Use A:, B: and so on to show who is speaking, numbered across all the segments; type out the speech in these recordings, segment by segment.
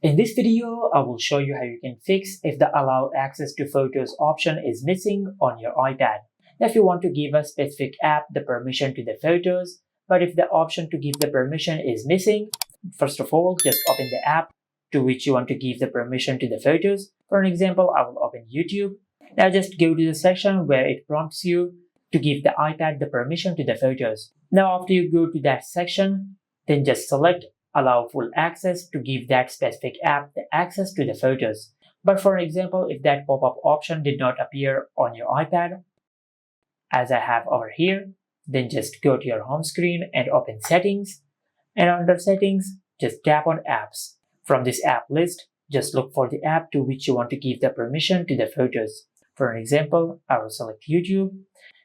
A: In this video, I will show you how you can fix if the Allow Access to Photos option is missing on your iPad. Now, if you want to give a specific app the permission to the photos, but if the option to give the permission is missing, first of all, just open the app to which you want to give the permission to the photos. For an example, I will open YouTube. Now just go to the section where it prompts you to give the iPad the permission to the photos. Now after you go to that section, then just select Allow full access to give that specific app the access to the photos. But for example, if that pop-up option did not appear on your iPad, as I have over here, then just go to your home screen and open Settings. And under Settings, just tap on Apps. From this app list, just look for the app to which you want to give the permission to the photos. For an example, I will select YouTube.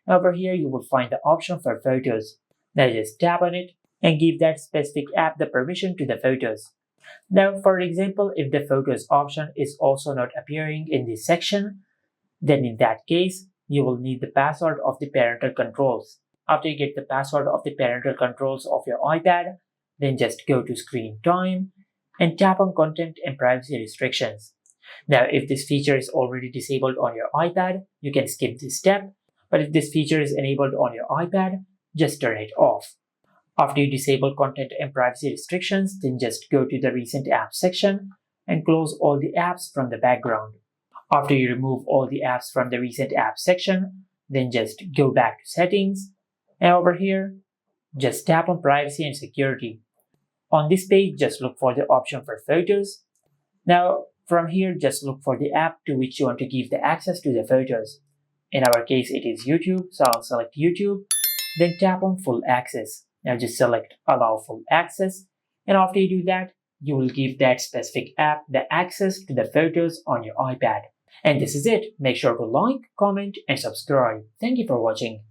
A: Over here, you will find the option for photos. Now just tap on it and give that specific app the permission to the photos. Now, for example, if the photos option is also not appearing in this section, then in that case, you will need the password of the parental controls. After you get the password of the parental controls of your iPad, then just go to Screen Time and tap on Content and Privacy Restrictions. Now, if this feature is already disabled on your iPad, you can skip this step. But if this feature is enabled on your iPad, just turn it off. After you disable Content and Privacy Restrictions, then just go to the Recent Apps section and close all the apps from the background. After you remove all the apps from the Recent Apps section, then just go back to Settings, and over here, just tap on Privacy and Security. On this page, just look for the option for photos. Now, from here, just look for the app to which you want to give the access to the photos. In our case, it is YouTube, so I'll select YouTube, then tap on Full Access. Now just select Allow Full Access, and after you do that, you will give that specific app the access to the photos on your iPad. And this is it. Make sure to like, comment, and subscribe. Thank you for watching.